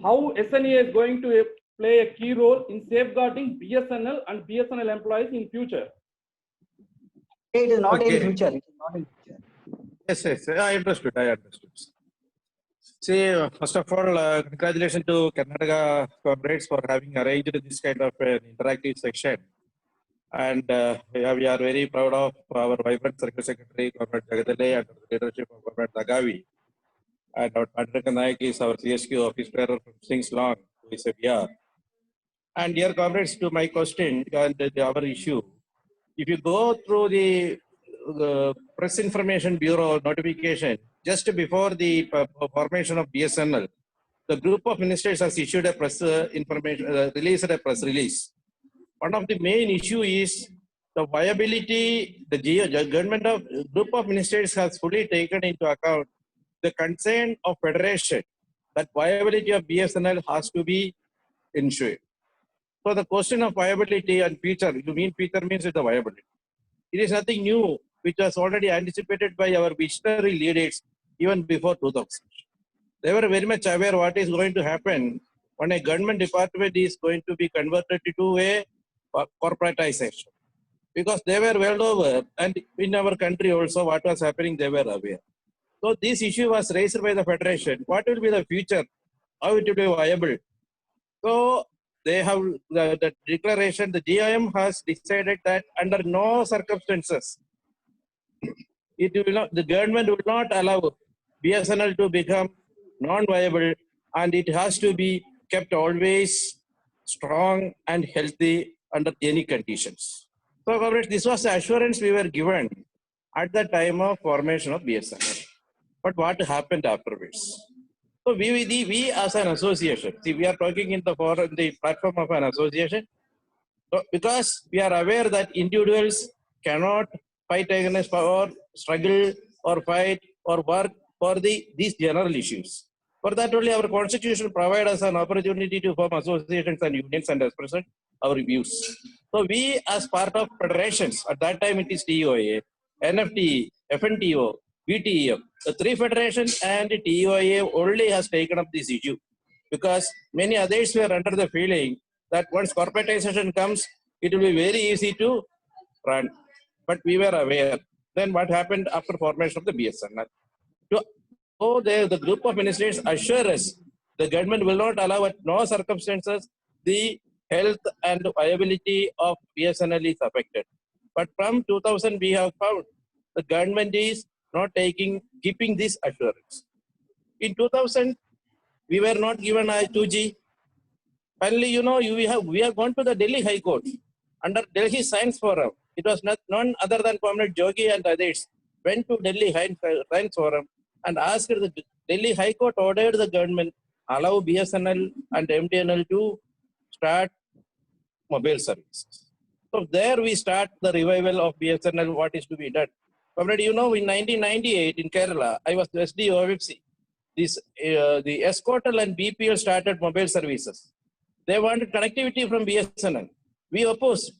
how SNA is going to play a key role in safeguarding BSNL and BSNL employees in future? It is not Okay. in future. It is not in future. Yes, I understood. See, first of all, congratulations to Karnataka comrades for having arranged this kind of an interactive section. And we are very proud of our vibrant circle secretary, Comrade Jagadale, and the leadership of Comrade Nagavi. And our Padraka Naik is our CSQ office bearer from Sings Long, who is a PR. And dear comrades, to my question and our issue, if you go through the Press Information Bureau notification, just before the formation of BSNL, the group of ministers has issued a press released a press release. One of the main issue is the viability. The government of group of ministers has fully taken into account the concern of federation that viability of BSNL has to be ensured. So the question of viability and future, you mean future means the viability. It is nothing new, which was already anticipated by our visionary leaders even before 2000. They were very much aware what is going to happen when a government department is going to be converted to a corporatization. Because they were well over, and in our country also what was happening, they were aware. So this issue was raised by the Federation. What will be the future? How it will be viable? So they have the declaration, the GIM has decided that under no circumstances, it will not, the government will not allow BSNL to become non-viable, and it has to be kept always strong and healthy under any conditions. So, comrades, this was the assurance we were given at the time of formation of BSNL. But what happened afterwards? So we as an association, see, we are talking in the forum, the platform of an association, so because we are aware that individuals cannot fight against or struggle or fight or work for these general issues. For that only our constitution provides us an opportunity to form associations and unions and express our views. So we as part of federations, at that time it is TOA, NFTE, FNTO, VTEF, the three federations and TOA only has taken up this issue, because many others were under the feeling that once corporatization comes, it will be very easy to run. But we were aware. Then what happened after formation of the BSNL? So the group of ministers assure us the government will not allow at no circumstances the health and viability of BSNL is affected. But from 2000 we have found the government is not keeping this assurance. In 2000 we were not given I2G. Finally, we have gone to the Delhi High Court under Delhi Science Forum. It was none other than Comrade Jogi and others went to Delhi Science Forum and asked the Delhi High Court ordered the government allow BSNL and MTNL to start mobile services. So there we start the revival of BSNL, what is to be done. Comrade, in 1998 in Kerala, I was the SD OFC. The Escortel and BPL started mobile services. They wanted connectivity from BSNL. We opposed.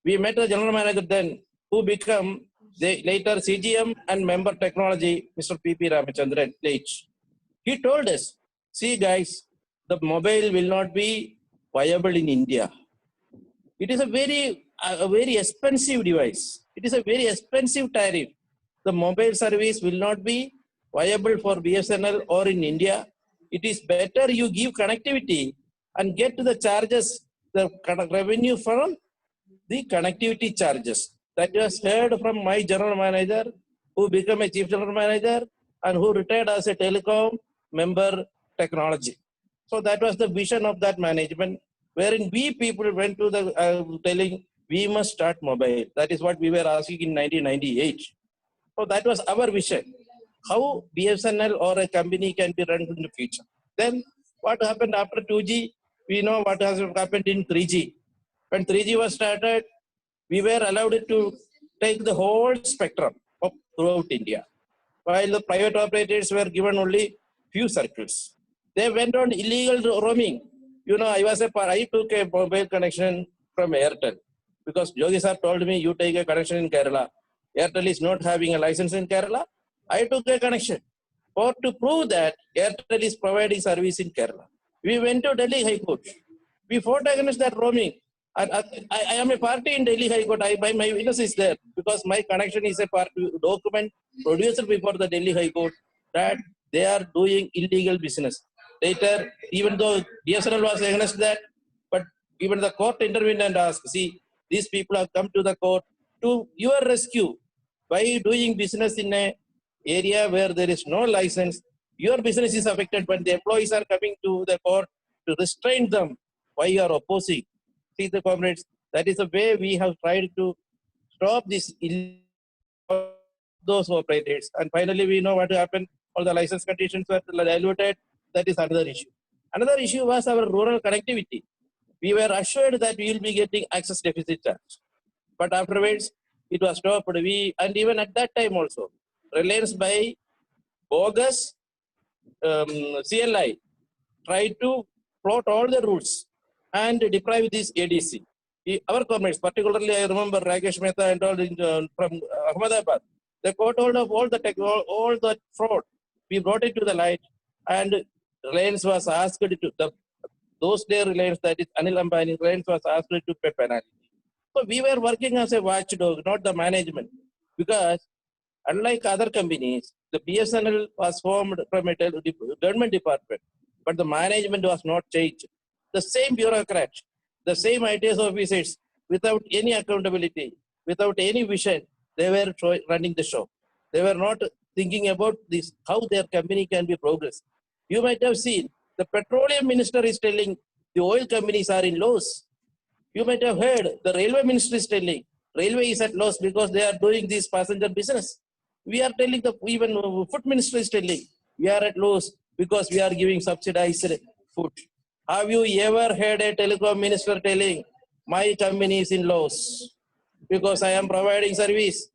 We met the general manager then, who became later CGM and member technology, Mr. P.P. Ramachandran, late. He told us, see guys, the mobile will not be viable in India. It is a very expensive device. It is a very expensive tariff. The mobile service will not be viable for BSNL or in India. It is better you give connectivity and get to the charges, the revenue from the connectivity charges. That was heard from my general manager, who became a chief general manager and who retired as a telecom member technology. So that was the vision of that management, wherein we people went to the telling we must start mobile. That is what we were asking in 1998. So that was our vision. How BSNL or a company can be run in the future. Then what happened after 2G? We know what has happened in 3G. When 3G was started, we were allowed to take the whole spectrum of throughout India, while the private operators were given only few circles. They went on illegal roaming. I took a mobile connection from Airtel because Yogi sir told me you take a connection in Kerala. Airtel is not having a license in Kerala. I took a connection to prove that Airtel is providing service in Kerala. We went to Delhi High Court. We fought against that roaming. And I am a party in Delhi High Court. My witness is there because my connection is a party document produced before the Delhi High Court that they are doing illegal business. Later, even though BSNL was against that, but even the court intervened and asked, see, these people have come to the court to your rescue by doing business in a area where there is no license. Your business is affected, but the employees are coming to the court to restrain them. Why you are opposing? See the comrades, that is the way we have tried to stop this those operators. And finally, we know what happened. All the license conditions were diluted. That is another issue. Another issue was our rural connectivity. We were assured that we will be getting access deficit charge. But afterwards, it was stopped. And even at that time also, Reliance by bogus CLI tried to plot all the routes and deprive this ADC. Our comrades, particularly I remember Rakesh Mehta and all from Ahmedabad, they caught hold of all the fraud. We brought it to the light, and Reliance was asked to, those day Reliance, that is Anil Ambani, Reliance was asked to pay penalty. So we were working as a watchdog, not the management, because unlike other companies, the BSNL was formed from a government department, but the management was not changed. The same bureaucrats, the same ITS officers, without any accountability, without any vision, they were running the show. They were not thinking about this, how their company can be progressed. You might have seen, the petroleum minister is telling the oil companies are in loss. You might have heard the railway minister is telling railway is at loss because they are doing this passenger business. We are telling even food minister is telling we are at loss because we are giving subsidized food. Have you ever heard a telecom minister telling my company is in loss because I am providing service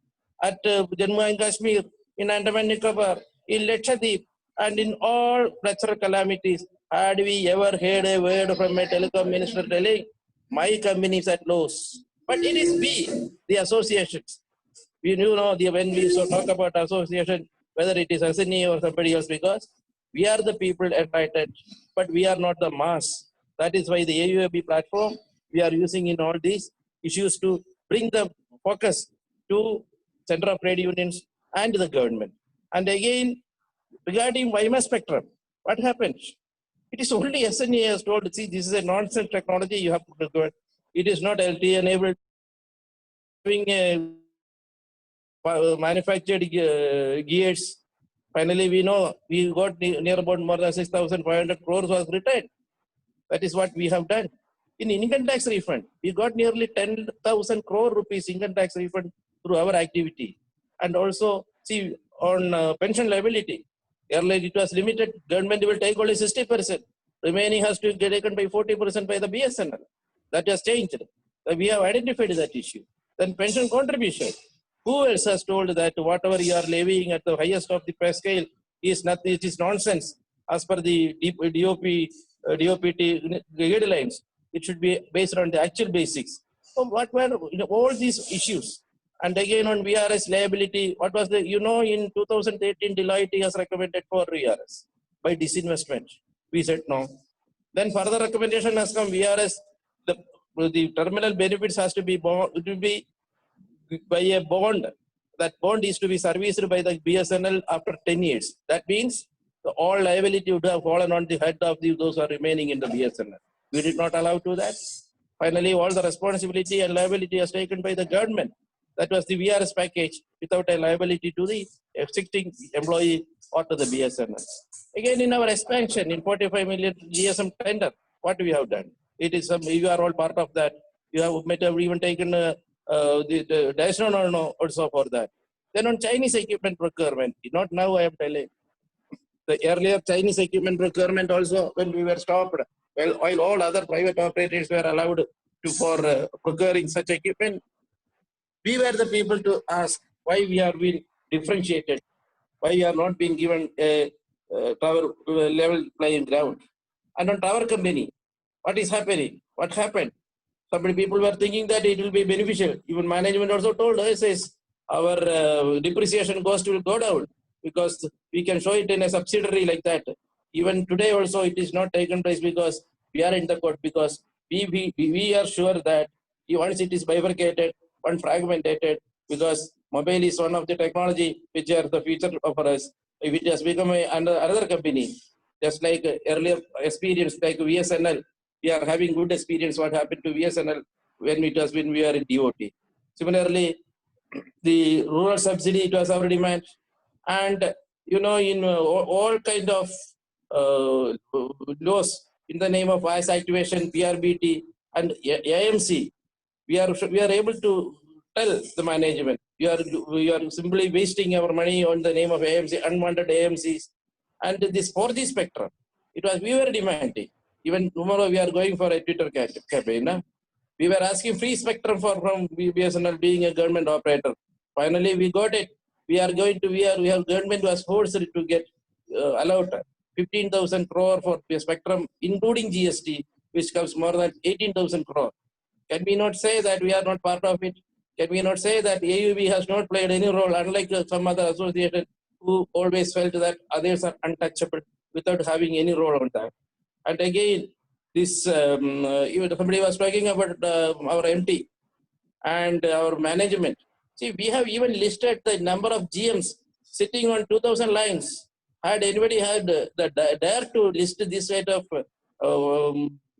at Jammu and Kashmir, in Andaman Nicobar, in Lakshadweep, and in all natural calamities? Had we ever heard a word from a telecom minister telling my company is at loss? But it is we, the associations. We know when we talk about association, whether it is SNE or somebody else, because we are the people entitled, but we are not the mass. That is why the AUAB platform we are using in all these issues to bring the focus to Center of Trade Unions and the government. And again, regarding WiMA spectrum, what happens? It is only SNE has told, see, this is a nonsense technology, you have to do it. It is not LTE enabled. Having a manufactured gears. Finally, we know we got near about more than 6,500 crores was returned. That is what we have done. In income tax refund, we got nearly 10,000 crore rupees income tax refund through our activity. And also, see, on pension liability, earlier it was limited, government will take only 60%. Remaining has to be taken by 40% by the BSNL. That has changed. We have identified that issue. Then pension contribution. Who else has told that whatever you are levying at the highest of the pay scale is nothing, it is nonsense as per the DOPT guidelines? It should be based on the actual basics. So what were all these issues? And again on VRS liability, what was the, in 2018 Deloitte has recommended for VRS by disinvestment. We said no. Then further recommendation has come, VRS, the terminal benefits has to be by a bond. That bond is to be serviced by the BSNL after 10 years. That means all liability would have fallen on the head of those who are remaining in the BSNL. We did not allow to that. Finally, all the responsibility and liability was taken by the government. That was the VRS package without a liability to the existing employee or to the BSNL. Again, in our expansion in 45 million GSM tender, what we have done? It is you are all part of that. You might have even taken the Dyson also for that. Then on Chinese equipment procurement, not now I am telling. The earlier Chinese equipment procurement also, when we were stopped, well, while all other private operators were allowed to for procuring such equipment, we were the people to ask why we are being differentiated, why we are not being given a tower level playing ground. And on tower company, what is happening? What happened? Some people were thinking that it will be beneficial. Even management also told us, says our depreciation cost will go down because we can show it in a subsidiary like that. Even today also it is not taken place because we are in the court, because we are sure that once it is bifurcated, one fragmented, because mobile is one of the technology which are the future for us, which has become another company. Just like earlier experience, like VSNL, we are having good experience what happened to VSNL when we are in DOT. Similarly, the rural subsidy, it was our demand. And, in all kind of laws in the name of voice activation, PRBT and AMC, we are able to tell the management, we are simply wasting our money on the name of AMC, unwanted AMCs. And this 4G spectrum, we were demanding. Even tomorrow we are going for a Twitter campaign. We were asking free spectrum from BSNL being a government operator. Finally, we got it. We have government was forced to get allowed 15,000 crore for the spectrum, including GST, which comes more than 18,000 crore. Can we not say that we are not part of it? Can we not say that AUB has not played any role, unlike some other association who always felt that others are untouchable without having any role on that? And again, this even somebody was talking about our MT and our management. See, we have even listed the number of GMs sitting on 2,000 lines. Had anybody had the dare to list this rate of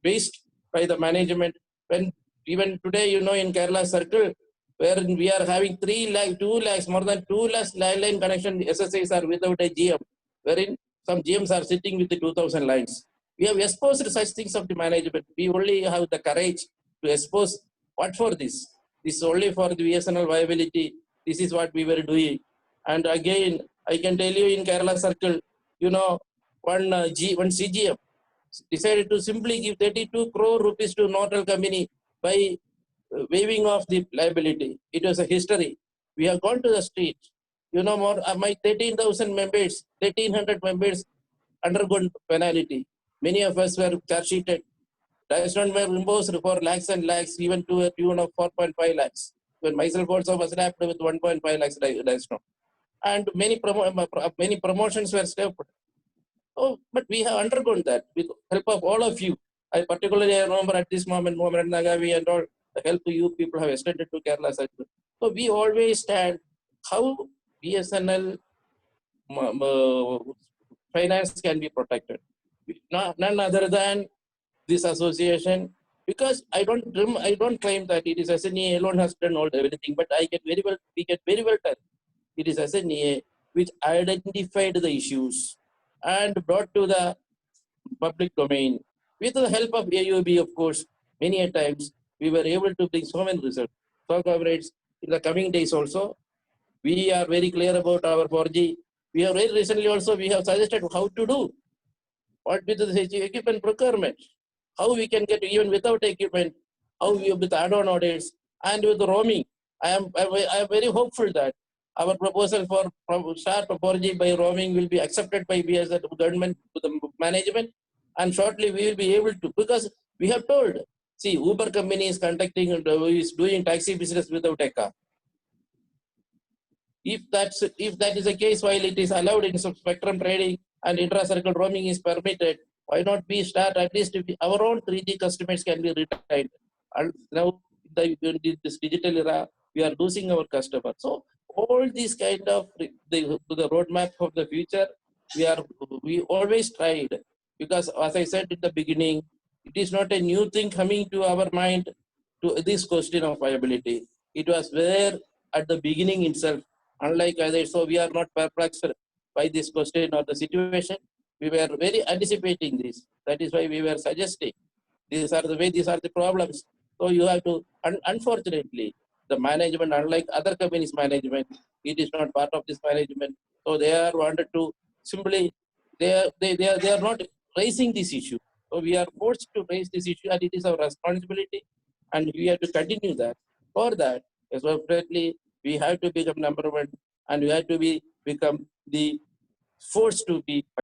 waste by the management? When even today, in Kerala Circle, where we are having 3 lakh, 2 lakhs, more than 2 lakhs line connection SSAs are without a GM, wherein some GMs are sitting with the 2,000 lines. We have exposed such things of the management. We only have the courage to expose what for this. This is only for the VSNL viability. This is what we were doing. And again, I can tell you in Kerala Circle, one CGM decided to simply give 32 crore rupees to Nortel company by waiving off the liability. It was a history. We have gone to the street. More my 13,000 members, 1,300 members undergone penalty. Many of us were charge sheeted. Diaston were imposed for lakhs and lakhs, even to a tune of 4.5 lakhs. When myself also was slapped with 1.5 lakhs Diaston. And many promotions were stopped. Oh, but we have undergone that with help of all of you. I particularly remember at this moment, Mohammed Nagavi and all, the help you people have extended to Kerala Circle. So we always stand how BSNL finance can be protected. None other than this association, because I don't claim that it is SNEA alone has done everything, but we can very well tell it is SNEA which identified the issues and brought to the public domain with the help of AUB, of course. Many a times we were able to bring so many results. So, comrades, in the coming days also, we are very clear about our 4G. We have very recently also, we have suggested how to do. What with the equipment procurement, how we can get even without equipment, how we with add-on audits, and with the roaming. I am very hopeful that our proposal for start of 4G by roaming will be accepted by BSNL government to the management, and shortly we will be able to, because we have told, see, Uber company is conducting is doing taxi business without a car. If that is the case, while it is allowed in some spectrum trading and intra-circle roaming is permitted, why not we start at least our own 3G customers can be retained? And now in this digital era, we are losing our customers. So all these kind of the roadmap of the future, we always tried, because as I said in the beginning, it is not a new thing coming to our mind to this question of viability. It was there at the beginning itself. Unlike others, so we are not perplexed by this question or the situation. We were very anticipating this. That is why we were suggesting these are the problems. So you have to, unfortunately, the management, unlike other companies' management, it is not part of this management. So they are wanted to simply, they are not raising this issue. So we are forced to raise this issue, and it is our responsibility, and we have to continue that. For that, definitely, we have to become number one, and we have to become the force to be